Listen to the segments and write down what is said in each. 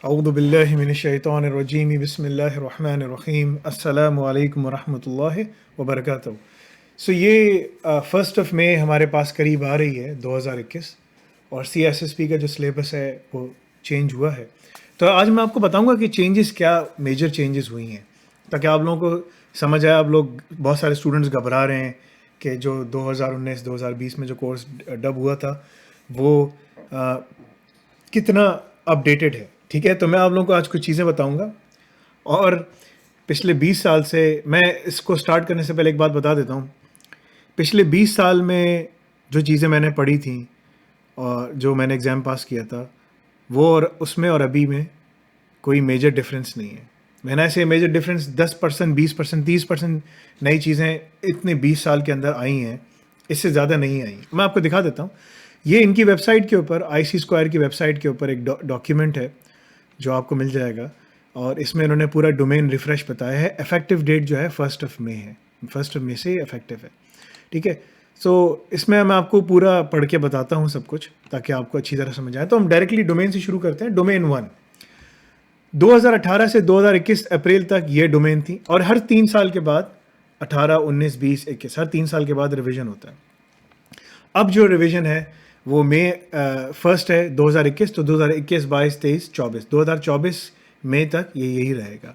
अऊदु बिल्लाहि मिनश्शैतानिर्रजीम बिस्मिल्लाहिर्रहमानिर्रहीम अस्सलामु अलैकुम वरहमतुल्लाहि वबरकातुहू। सो ये 1 मई हमारे पास करीब आ रही है 2021 और CSSP का जो सिलेबस है वो चेंज हुआ है। तो आज मैं आपको बताऊंगा कि चेंजेस क्या मेजर चेंजेस हुई हैं, ताकि आप लोगों को समझ आए। आप लोग बहुत सारे स्टूडेंट्स घबरा रहे हैं कि जो 2019-2020 में जो कोर्स डब हुआ था वो अ, कितना अपडेटेड है। ठीक है, तो मैं आप लोगों को आज कुछ चीज़ें बताऊंगा। और पिछले 20 साल से, मैं इसको स्टार्ट करने से पहले एक बात बता देता हूँ। पिछले 20 साल में जो चीज़ें मैंने पढ़ी थी और जो मैंने एग्ज़ाम पास किया था, वो और उसमें और अभी में कोई मेजर डिफरेंस नहीं है। मैंने ऐसे मेजर डिफरेंस 10%, 20%, 30% नई चीज़ें इतने 20 साल के अंदर आई हैं, इससे ज़्यादा नहीं आई। मैं आपको दिखा देता हूँ। ये इनकी वेबसाइट के ऊपर, IC स्क्वायर की वेबसाइट के ऊपर एक डॉक्यूमेंट है जो आपको मिल जाएगा, और इसमें इन्होंने पूरा डोमेन रिफ्रेश बताया है। इफेक्टिव डेट जो है 1 मई है, 1 मई से इफेक्टिव है। ठीक है, सो इसमें मैं आपको पूरा पढ़ के बताता हूँ सब कुछ, ताकि आपको अच्छी तरह समझ आए। तो हम डायरेक्टली डोमेन से शुरू करते हैं। डोमेन 1 2018 से 2021 अप्रैल तक ये डोमेन थी, और हर 3 साल के बाद 18, 19, 20, 21 हर 3 साल के बाद रिवीजन होता है। अब जो रिवीजन है वो मई 1 है 2021, तो 2021, 22, 23, 24, 2024 मई तक ये यही रहेगा।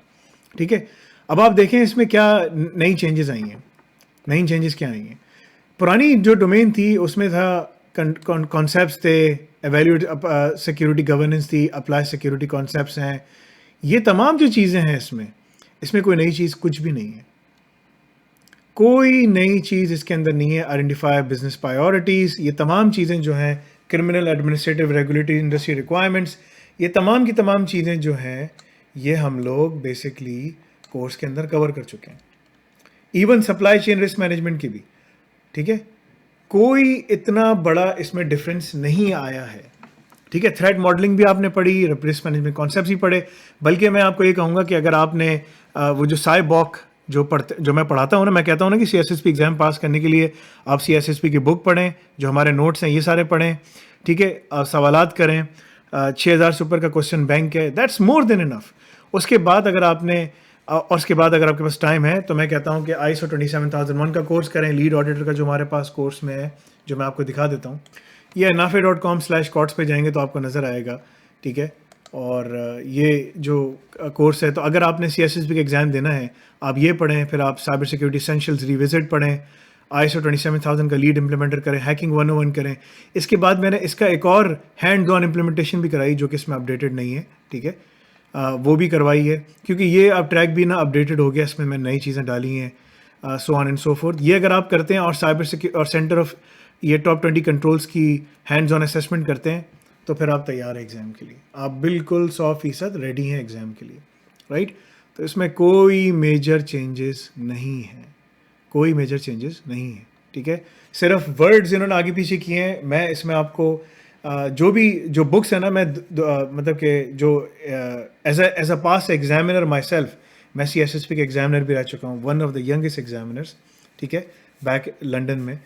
ठीक है, अब आप देखें इसमें क्या नई चेंजेस आई हैं। नई चेंजेस क्या आई हैं? पुरानी जो डोमेन थी उसमें था कॉन्सेप्ट्स थे, एवेल्यूएट सिक्योरिटी गवर्नेंस थी, अप्लाई सिक्योरिटी कॉन्सेप्ट्स हैं, ये तमाम जो चीज़ें हैं इसमें कोई नई चीज़ कुछ भी नहीं है। कोई नई चीज़ इसके अंदर नहीं है। आइडेंटिफाई बिजनेस प्रायोरिटीज़, ये तमाम चीज़ें जो हैं, criminal, administrative, regulatory, industry requirements, ये तमाम की तमाम चीज़ें जो हैं ये हम लोग बेसिकली कोर्स के अंदर कवर कर चुके हैं। Even supply chain risk management की भी। ठीक है, कोई इतना बड़ा इसमें डिफरेंस नहीं आया है। ठीक है, थ्रेट मॉडलिंग भी आपने पढ़ी, रिस्क मैनेजमेंट कॉन्सेप्ट्स भी पढ़े। बल्कि मैं आपको ये कहूँगा कि अगर आपने वो जो साइबॉक जो मैं पढ़ाता हूँ ना, मैं कहता हूँ ना कि CSSP एग्जाम पास करने के लिए आप CSSP की बुक पढ़ें, जो हमारे नोट्स हैं ये सारे पढ़ें। ठीक है, आप सवालात करें, 6000 से ऊपर का क्वेश्चन बैंक है, दैट्स मोर देन इनफ। उसके बाद अगर आपने और उसके बाद अगर आपके पास टाइम है तो मैं कहता हूँ कि ISO 27001 का कोर्स करें, लीड ऑडिटर का जो हमारे पास कोर्स में है, जो मैं आपको दिखा देता हूँ। ये nafe.com/course पे जाएंगे तो आपको नज़र आएगा। ठीक है, और ये जो कोर्स है, तो अगर आपने CSSP का एग्ज़ाम देना है आप ये पढ़ें, फिर आप साइबर सिक्योरिटी एसेंशियल्स रिविजिट पढ़ें, ISO 27000 का लीड इम्प्लीमेंटर करें, हैकिंग 101 करें। इसके बाद मैंने इसका एक और हैंड ऑन इम्प्लीमेंटेशन भी कराई, जो कि इसमें अपडेटेड नहीं है। ठीक है, वो भी करवाई है, क्योंकि ये अब ट्रैक भी ना अपडेटेड हो गया, इसमें मैंने नई चीज़ें डाली हैं, so on and so fourth. ये अगर आप करते हैं और साइबर सिक्योरिटी और सेंटर ऑफ ये टॉप 20 कंट्रोल्स की हैंड्स ऑन असेसमेंट करते हैं, तो फिर आप तैयार हैं एग्ज़ाम के लिए। आप बिल्कुल 100% रेडी हैं एग्ज़ाम के लिए, राइट। तो इसमें कोई मेजर चेंजेस नहीं है, कोई मेजर चेंजेस नहीं है। ठीक है, सिर्फ वर्ड्स इन्होंने आगे पीछे किए हैं। मैं इसमें आपको जो बुक्स है ना, मैं मतलब कि जो as a past examiner myself, मैं CSSP के एग्जामिनर भी रह चुका हूँ, one of the youngest examiners. ठीक है, बैक लंदन में।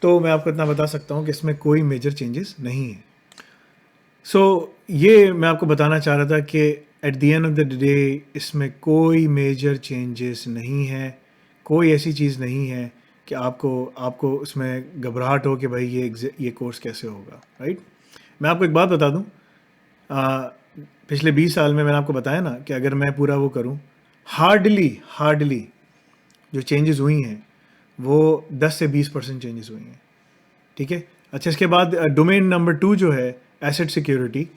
तो मैं आपको इतना बता सकता हूँ कि इसमें कोई मेजर चेंजेस नहीं है। सो ये मैं आपको बताना चाह रहा था कि eight the end of the day इसमें कोई मेजर चेंजेस नहीं है। कोई ऐसी चीज़ नहीं है कि आपको उसमें घबराहट हो कि भाई ये कोर्स कैसे होगा, राइट। मैं आपको एक बात बता दूं, पिछले 20 साल में मैंने आपको बताया ना कि अगर मैं पूरा वो करूं, हार्डली जो चेंजेस हुई हैं वो 10 से 20% चेंजेस हुई हैं। ठीक है, अच्छा, इसके बाद डोमेन नंबर 2 जो है एसेट सिक्योरिटी।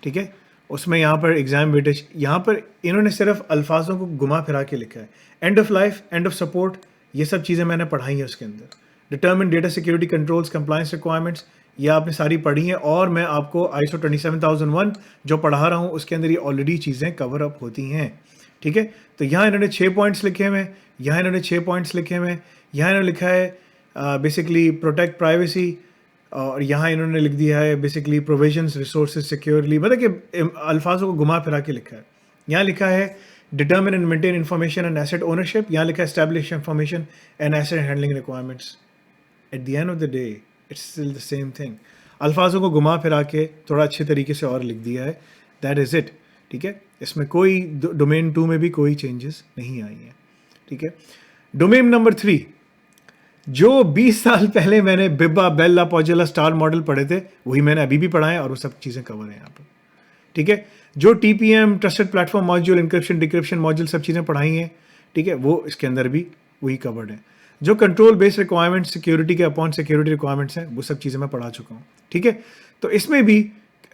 ठीक है, उसमें यहाँ पर एग्जाम वेटेज, यहाँ पर इन्होंने सिर्फ अल्फाजों को घुमा फिरा के लिखा है। End of life, end of support, ये सब चीज़ें मैंने पढ़ाई हैं उसके अंदर। Determine data security controls, compliance requirements, ये आपने सारी पढ़ी हैं। और मैं आपको ISO 27001 जो पढ़ा रहा हूँ उसके अंदर ये ऑलरेडी चीज़ें कवर अप होती हैं। ठीक है, तो यहाँ इन्होंने 6 पॉइंट्स लिखे हुए हैं, यहाँ इन्होंने 6 पॉइंट्स लिखे हुए हैं, यहाँ इन्होंने लिखा है बेसिकली प्रोटेक्ट प्राइवेसी, और यहाँ इन्होंने लिख दिया है बेसिकली प्रोविजंस रिसोर्सेज सिक्योरली, मतलब कि अल्फाजों को घुमा फिरा के लिखा है। यहाँ लिखा है determine and maintain information and asset ownership, यहाँ लिखा है establish information and asset handling requirements. At the end of the day it's still the same thing. अल्फाजों को घुमा फिरा के थोड़ा अच्छे तरीके से और लिख दिया है, दैट इज़ इट। ठीक है, इसमें कोई डोमेन 2 में भी कोई चेंजेस नहीं आई हैं, ठीक है। डोमेन नंबर 3, जो 20 साल पहले मैंने बिब्बा, बेल्ला, पॉजुला, स्टार मॉडल पढ़े थे, वही मैंने अभी भी पढ़ा है और वो सब चीज़ें कवर हैं यहाँ पर, ठीक है। जो TPM, trusted platform module, encryption decryption module, सब चीज़ें पढ़ाई हैं, ठीक है, वो इसके अंदर भी वही कवर्ड है। जो कंट्रोल बेस्ड रिक्वायरमेंट, सिक्योरिटी के अपॉन सिक्योरिटी रिक्वायरमेंट्स हैं, वो सब चीज़ें मैं पढ़ा चुका हूँ, ठीक है। तो इसमें भी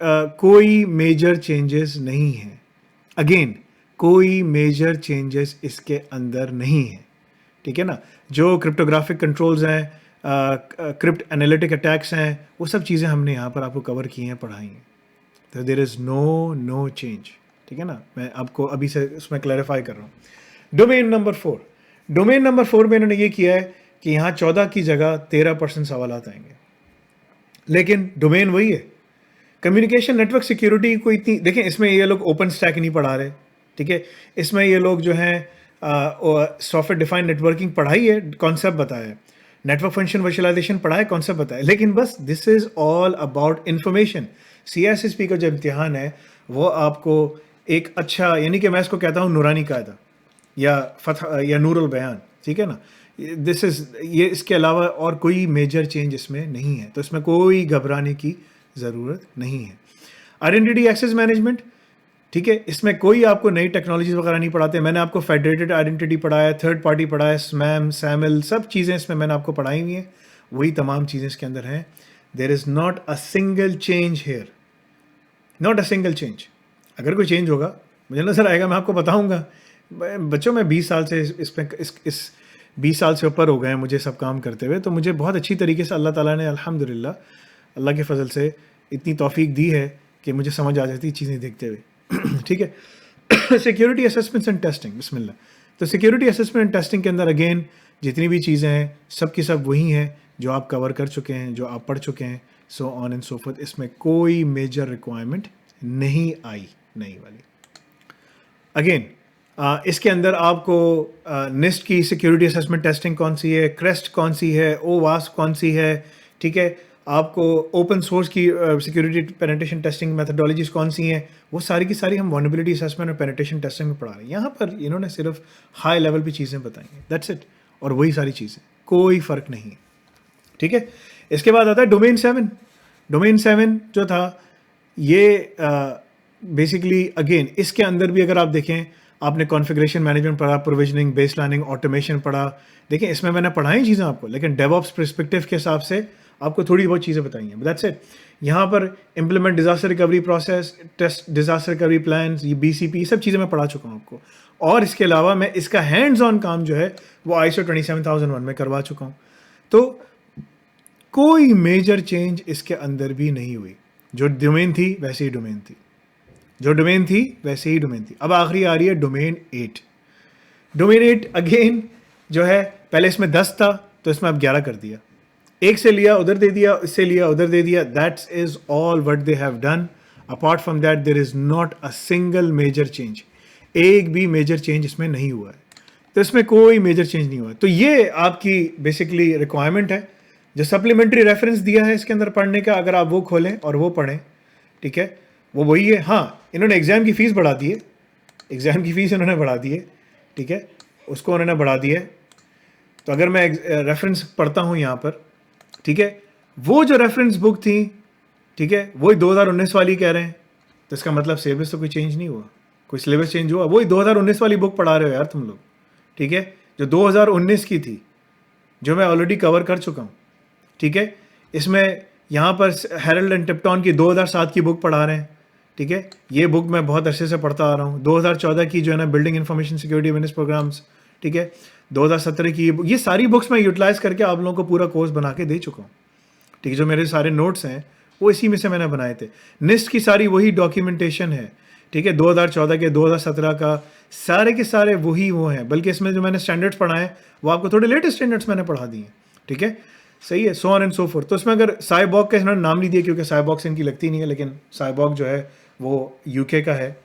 कोई मेजर चेंजेस नहीं है। अगेन, कोई मेजर चेंजेस इसके अंदर नहीं है, ठीक है ना। जो क्रिप्टोग्राफिक कंट्रोल्स हैं, क्रिप्ट एनालिटिक अटैक्स हैं, वो सब चीज़ें हमने यहाँ पर आपको कवर की हैं, पढ़ाई हैं। तो देयर इज़ नो चेंज, ठीक है ना। मैं आपको अभी से उसमें क्लैरिफाई कर रहा हूँ। डोमेन नंबर 4, डोमेन नंबर 4 में इन्होंने ये किया है कि यहाँ 14 की जगह 13% सवालात आएंगे, लेकिन डोमेन वही है। कम्युनिकेशन नेटवर्क सिक्योरिटी को इतनी, देखें इसमें ये लोग ओपन स्टैक नहीं पढ़ा रहे, ठीक है। इसमें ये लोग जो हैं सॉफ्टवेयर डिफाइंड नेटवर्किंग पढ़ाई है, कॉन्सेप्ट बताया है, नेटवर्क फंक्शन वर्चुअलाइजेशन पढ़ा है, कॉन्सेप्ट बताया, लेकिन बस this is all about information. CISSP का जो इम्तिहान है वो आपको एक अच्छा, यानी कि मैं इसको कहता हूँ नूरानी कायदा या फतह या नूरुल बयान, ठीक है ना। दिस इज ये, इसके अलावा और कोई मेजर चेंज इसमें नहीं है, तो इसमें कोई घबराने की ज़रूरत नहीं है। आइडेंटिटी एक्सेस मैनेजमेंट, ठीक है, इसमें कोई आपको नई टेक्नोलॉजीज वगैरह नहीं पढ़ाते। मैंने आपको फेडरेटेड आइडेंटिटी पढ़ाया, थर्ड पार्टी पढ़ाया, SMAM, SAML, सब चीज़ें इसमें मैंने आपको पढ़ाई हुई हैं, वही तमाम चीज़ें इसके अंदर हैं। There is not a single change here, not a single change. अगर कोई चेंज होगा मुझे नज़र आएगा, मैं आपको बताऊंगा। बच्चों, मैं 20 साल से इस 20 साल से ऊपर हो गए हैं मुझे सब काम करते हुए, तो मुझे बहुत अच्छी तरीके से अल्लाह ताला ने अल्हम्दुलिल्लाह अल्लाह के फजल से इतनी तौफीक दी है कि मुझे समझ आ जाती चीज़ें देखते हुए, ठीक है। सिक्योरिटी असेसमेंट्स एंड टेस्टिंग, बिस्मिल्लाह। तो सिक्योरिटी असेसमेंट एंड टेस्टिंग के अंदर अगेन जितनी भी चीज़ें हैं सब की सब वही हैं जो आप कवर कर चुके हैं, जो आप पढ़ चुके हैं, so on and so fourth. इसमें कोई मेजर रिक्वायरमेंट नहीं आई नई वाली। अगेन इसके अंदर आपको निस्ट की सिक्योरिटी असेसमेंट टेस्टिंग कौन सी है, क्रेस्ट कौन सी है, OWASP कौन सी है, ठीक है। आपको ओपन सोर्स की सिक्योरिटी पेनिट्रेशन टेस्टिंग मेथडोलॉजीज कौन सी हैं, वो सारी की सारी हम वल्नरेबिलिटी असेसमेंट और पेनिट्रेशन टेस्टिंग में पढ़ा रहे हैं। यहाँ पर इन्होंने सिर्फ हाई लेवल पे चीज़ें बताई हैं, दैट्स इट, और वही सारी चीज़ें, कोई फ़र्क नहीं है, ठीक है। इसके बाद आता है डोमेन 7। डोमेन 7 जो था ये बेसिकली अगेन इसके अंदर भी अगर आप देखें, आपने कॉन्फ़िगरेशन मैनेजमेंट पढ़ा, प्रोविजनिंग, बेसलाइनिंग, ऑटोमेशन पढ़ा। देखें इसमें मैंने पढ़ाई चीज़ें आपको, लेकिन डेवऑप्स पर्सपेक्टिव के हिसाब से आपको थोड़ी बहुत चीज़ें बताई हैं, दैट्स इट। यहाँ पर implement disaster recovery process, test disaster recovery plan, ये BCP, सब चीज़ें मैं पढ़ा चुका हूँ आपको। और इसके अलावा मैं इसका हैंड्स ऑन काम जो है वो ISO 27001 में करवा चुका हूँ। तो कोई मेजर चेंज इसके अंदर भी नहीं हुई। जो डोमेन थी वैसे ही डोमेन थी, जो डोमेन थी वैसे ही डोमेन थी। अब आखिरी आ रही है डोमेन 8। डोमेन 8 अगेन जो है, पहले इसमें 10 था तो इसमें अब 11 कर दिया, एक से लिया उधर दे दिया, इससे लिया उधर दे दिया, that's is all what they have done. Apart from that there is not a single major change, एक भी मेजर चेंज इसमें नहीं हुआ है, तो इसमें कोई मेजर चेंज नहीं हुआ है। तो ये आपकी बेसिकली रिक्वायरमेंट है। जो सप्लीमेंट्री रेफरेंस दिया है इसके अंदर पढ़ने का, अगर आप वो खोलें और वो पढ़ें, ठीक है, वो वही है। हाँ, इन्होंने एग्ज़ाम की फ़ीस बढ़ा दी है, एग्ज़ाम की फ़ीस इन्होंने बढ़ा दी है, ठीक है, उसको उन्होंने बढ़ा दिया है। तो अगर मैं रेफरेंस पढ़ता हूँ यहाँ पर, ठीक है, वो जो रेफरेंस बुक थी, ठीक है, वही 2019 वाली कह रहे हैं, तो इसका मतलब सिलेबस तो कोई चेंज नहीं हुआ, कोई सिलेबस चेंज हुआ? वही 2019 वाली बुक पढ़ा रहे हो यार तुम लोग, ठीक है, जो 2019 की थी, जो मैं ऑलरेडी कवर कर चुका हूँ, ठीक है। इसमें यहाँ पर हेरल्ड एंड टिप्टन की 2007 की बुक पढ़ा रहे हैं, ठीक है, ये बुक मैं बहुत अरसे से पढ़ता आ रहा हूँ। 2014 की जो है ना building information security awareness programs, ठीक है, 2017 की ये सारी बुक्स मैं यूटिलाइज करके आप लोगों को पूरा कोर्स बना के दे चुका हूँ, ठीक है। जो मेरे सारे नोट्स हैं वो इसी में से मैंने बनाए थे। निस्ट की सारी वही डॉक्यूमेंटेशन है, ठीक है, 2014 के 2017 का सारे के सारे वही वो हैं, बल्कि इसमें जो मैंने स्टैंडर्ड्स पढ़ाए वो आपको थोड़े लेटेस्ट स्टैंडर्ड्स मैंने पढ़ा दिए, ठीक है, सही है, so on and so fourth. तो इसमें अगर साइबॉग का इन्होंने नाम नहीं दिया क्योंकि साइबॉग से इनकी लगती नहीं है, लेकिन साइबॉग जो है वो UK का है,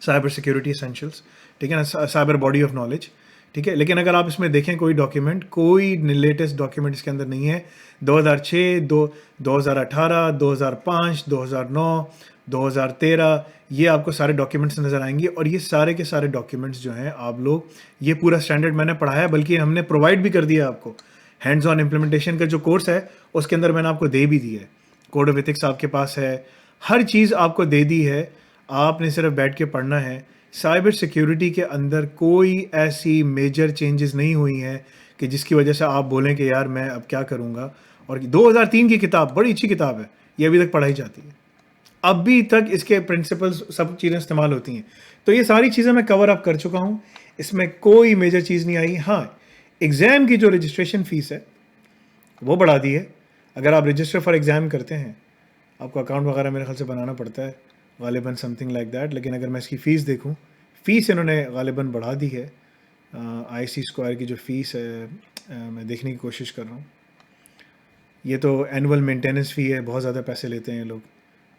साइबर सिक्योरिटी एसेंशियल्स, ठीक है ना, साइबर बॉडी ऑफ नॉलेज, ठीक है। लेकिन अगर आप इसमें देखें कोई डॉक्यूमेंट, कोई लेटेस्ट डॉक्यूमेंट इसके अंदर नहीं है। 2006, 2018, 2005, 2009, 2013, ये आपको सारे डॉक्यूमेंट्स नज़र आएंगे। और ये सारे के सारे डॉक्यूमेंट्स जो हैं आप लोग, ये पूरा स्टैंडर्ड मैंने पढ़ाया, बल्कि हमने प्रोवाइड भी कर दिया आपको। हैंड्स ऑन इम्प्लीमेंटेशन का जो कोर्स है उसके अंदर मैंने आपको दे भी दिया है, कोड ऑफ एथिक्स आपके पास है, हर चीज़ आपको दे दी है, आपने सिर्फ बैठ के पढ़ना है। साइबर सिक्योरिटी के अंदर कोई ऐसी मेजर चेंजेस नहीं हुई हैं कि जिसकी वजह से आप बोलें कि यार मैं अब क्या करूँगा। और 2003 की किताब बड़ी अच्छी किताब है, ये अभी तक पढ़ाई जाती है, अभी तक इसके प्रिंसिपल्स सब चीज़ें इस्तेमाल होती हैं। तो ये सारी चीज़ें मैं कवर अप कर चुका हूँ, इसमें कोई मेजर चीज़ नहीं आई। हाँ, एग्ज़ाम की जो रजिस्ट्रेशन फ़ीस है वो बढ़ा दी है। अगर आप रजिस्टर फॉर एग्ज़ाम करते हैं, आपको अकाउंट वगैरह मेरे ख्याल से बनाना पड़ता है, गालिबन समथिंग लाइक दैट। लेकिन अगर मैं इसकी फ़ीस देखूँ, फ़ीस इन्होंने गालिबन बढ़ा दी है। IC स्क्वायर की जो फ़ीस है मैं देखने की कोशिश कर रहा हूँ। ये तो एनुअल मेंटेनेंस फ़ी है, बहुत ज़्यादा पैसे लेते हैं ये लोग,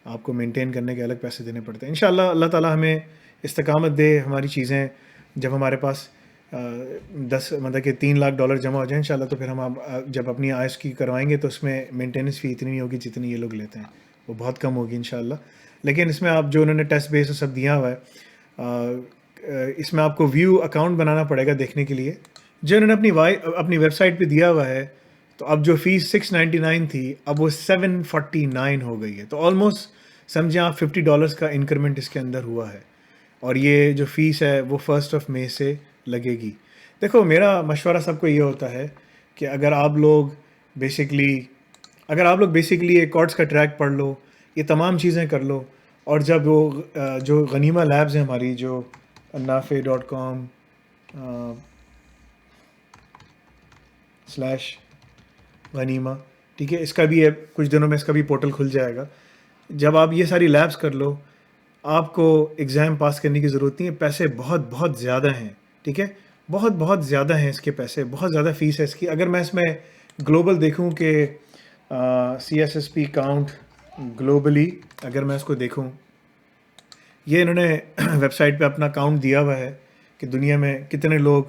आपको मेंटेन करने के अलग पैसे देने पड़ते हैं। इंशाल्लाह अल्लाह ताला हमें इस्तकामत दे, हमारी चीज़ें जब हमारे पास 10 मतलब कि $3 लाख जमा हो जाए इंशाल्लाह, तो फिर हम जब अपनी आयस की करवाएंगे तो उसमें मेंटेनेंस फ़ी इतनी नहीं होगी जितनी ये लोग लेते हैं, वो बहुत कम होगी इंशाल्लाह। लेकिन इसमें आप जो उन्होंने टेस्ट बेस सब दिया हुआ है, इसमें आपको व्यू अकाउंट बनाना पड़ेगा देखने के लिए, जो उन्होंने अपनी वेबसाइट पे दिया हुआ है। तो अब जो फ़ीस 699 थी, अब वो 749 हो गई है। तो ऑलमोस्ट समझें आप $50 का इंक्रीमेंट इसके अंदर हुआ है। और ये जो फ़ीस है वो 1 मई से लगेगी। देखो, मेरा मशवरा सबको ये होता है कि अगर आप लोग बेसिकली एक कॉर्ड्स का ट्रैक पढ़ लो, ये तमाम चीज़ें कर लो, और जब वो जो गनीमा लैब्स हैं हमारी, जो nafe.com /गनीमा, ठीक है, इसका भी है, कुछ दिनों में इसका भी पोर्टल खुल जाएगा। जब आप ये सारी लैब्स कर लो, आपको एग्ज़ाम पास करने की ज़रूरत नहीं है। पैसे बहुत बहुत ज़्यादा हैं, ठीक है, बहुत बहुत ज़्यादा हैं इसके पैसे, बहुत ज़्यादा फ़ीस है इसकी। अगर मैं इसमें ग्लोबल देखूं कि CSSP काउंट ग्लोबली, अगर मैं इसको देखूं, ये इन्होंने वेबसाइट पे अपना काउंट दिया हुआ है कि दुनिया में कितने लोग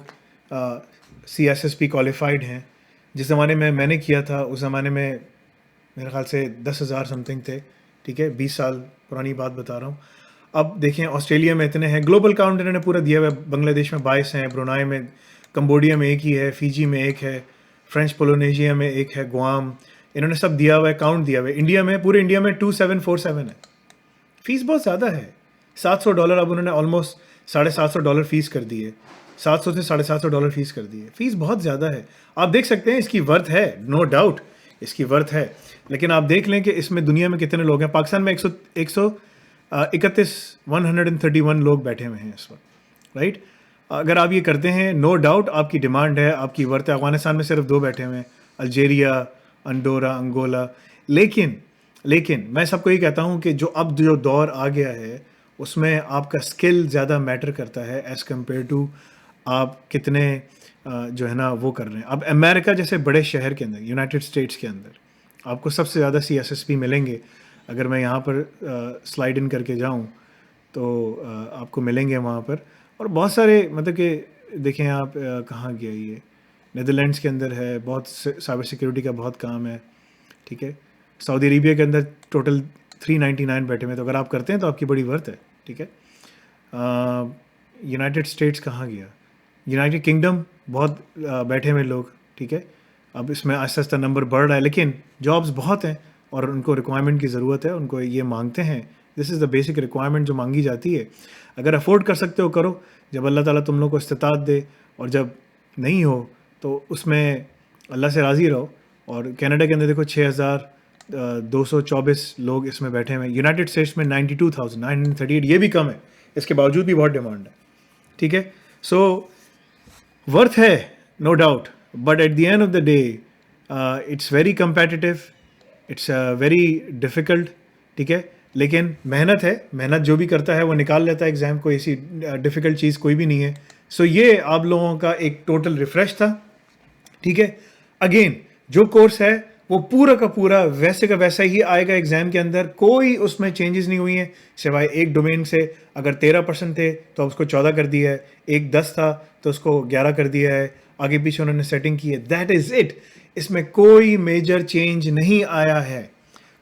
CSSP क्वालिफाइड हैं। जिस ज़माने में मैंने किया था, उस ज़माने में मेरे ख़्याल से 10,000 समथिंग थे, ठीक है, 20 साल पुरानी बात बता रहा हूँ। अब देखें, ऑस्ट्रेलिया में इतने हैं, ग्लोबल काउंट इन्होंने पूरा दिया हुआ है। बांग्लादेश में 22 हैं, ब्रुनाई में, कंबोडिया में 1 ही है, फ़िजी में 1 है, फ्रेंच पोलिनेशिया में 1 है, गुआम, इन्होंने सब दिया हुआ है, काउंट दिया हुआ है। इंडिया में, पूरे इंडिया में 2747 है। फ़ीस बहुत ज़्यादा है, $700। अब उन्होंने ऑलमोस्ट $750 फ़ीस कर दी है, 700 से $750 फ़ीस कर दी है। फ़ीस बहुत ज़्यादा है। आप देख सकते हैं इसकी वर्थ है, नो डाउट इसकी वर्थ है। लेकिन आप देख लें कि इसमें दुनिया में कितने लोग हैं। पाकिस्तान में 131 लोग बैठे हुए हैं इस वक्त, राइट। अगर आप ये करते हैं, नो डाउट आपकी डिमांड है, आपकी वर्थ है। अफगानिस्तान में सिर्फ 2 बैठे हुए हैं, अल्जेरिया, अंडोरा, अंगोला। लेकिन मैं सबको ये कहता हूँ कि जो दौर आ गया है, उसमें आपका स्किल ज़्यादा मैटर करता है एज़ कम्पेयर टू आप कितने जो है ना वो कर रहे हैं। अब अमेरिका जैसे बड़े शहर के अंदर, यूनाइटेड स्टेट्स के अंदर, आपको सबसे ज़्यादा CSSP मिलेंगे। अगर मैं यहाँ पर स्लाइड इन करके जाऊँ तो आपको मिलेंगे वहाँ पर। और बहुत सारे, मतलब कि देखें आप, कहाँ गया ये, नीदरलैंड्स के अंदर है, बहुत साइबर सिक्योरिटी का बहुत काम है, ठीक है। सऊदी अरेबिया के अंदर टोटल 399 बैठे हुए। तो अगर आप करते हैं तो आपकी बड़ी वर्थ है, ठीक है। यूनाइटेड स्टेट्स कहाँ गया, यूनाइटेड किंगडम बहुत बैठे हुए लोग, ठीक है। अब इसमें आहिस्ता आहिस्ता नंबर बढ़ रहा है, लेकिन जॉब्स बहुत हैं और उनको रिक्वायरमेंट की ज़रूरत है, उनको ये मांगते हैं। This is the basic requirement जो मांगी जाती है। अगर अफोर्ड कर सकते हो करो, जब अल्लाह ताला तुम लोग को इस्तिताअत दे, और जब नहीं हो तो उसमें अल्लाह से राज़ी रहो। और कनाडा के अंदर देखो 6,224 लोग इसमें बैठे हुए हैं। यूनाइटेड स्टेट्स में 92,938, ये भी कम है, इसके बावजूद भी बहुत डिमांड है, ठीक है। सो वर्थ है, no doubt, but at the end of the day it's very competitive, it's very difficult, ठीक है। लेकिन मेहनत है, मेहनत जो भी करता है वो निकाल लेता है एग्ज़ाम को, ऐसी डिफ़िकल्ट चीज़ कोई भी नहीं है। सो ये आप लोगों का एक टोटल रिफ़्रेश था, ठीक है। अगेन जो कोर्स है वो पूरा का पूरा वैसे का वैसा ही आएगा एग्ज़ाम के अंदर, कोई उसमें चेंजेस नहीं हुई हैं, सिवाय एक डोमेन से। अगर 13% थे तो उसको 14 कर दिया है, एक 10 था तो उसको 11 कर दिया है, आगे पीछे उन्होंने सेटिंग की है, दैट इज़ इट। इसमें कोई मेजर चेंज नहीं आया है,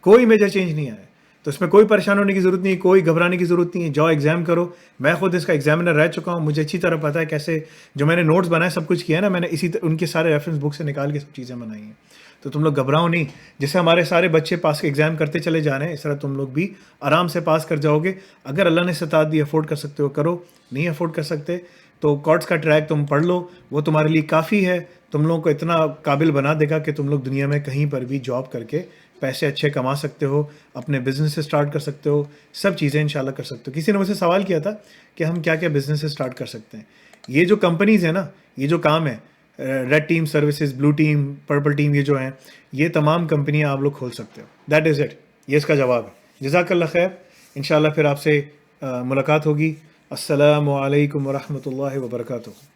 कोई मेजर चेंज नहीं आया है। तो इसमें कोई परेशान होने की ज़रूरत नहीं है, कोई घबराने की ज़रूरत नहीं है। जाओ एग्ज़ाम करो। मैं खुद इसका एग्ज़ामिनर रह चुका हूँ, मुझे अच्छी तरह पता है कैसे जो मैंने नोट्स बनाए सब कुछ किया है ना, मैंने उनके सारे रेफरेंस बुक से निकाल के सब चीज़ें बनाई हैं। तो तुम लोग घबराओ नहीं। जैसे हमारे सारे बच्चे पास एग्ज़ाम करते चले जा रहे हैं, इस तरह तुम लोग भी आराम से पास कर जाओगे। अगर अल्लाह ने इस्तात दी, अफोर्ड कर सकते हो करो, नहीं अफोर्ड कर सकते तो कॉर्ट्स का ट्रैक तुम पढ़ लो, वो तुम्हारे लिए काफ़ी है। तुम लोगों को इतना काबिल बना देगा कि तुम लोग दुनिया में कहीं पर भी जॉब करके पैसे अच्छे कमा सकते हो, अपने बिजनेस स्टार्ट कर सकते हो, सब चीज़ें इंशाल्लाह कर सकते हो। किसी ने मुझसे सवाल किया था कि हम क्या क्या बिजनेस स्टार्ट कर सकते हैं। ये जो कंपनीज़ है ना, ये जो काम है, red team services, blue team, purple team, ये जो हैं, ये तमाम कंपनियां आप लोग खोल सकते हो। दैट इज़ इट, ये इसका जवाब है। जज़ाकल्लाह खैर। इंशाल्लाह फिर आपसे मुलाकात होगी। अस्सलामु अलैकुम वरहमतुल्लाहि वबरकातुहू।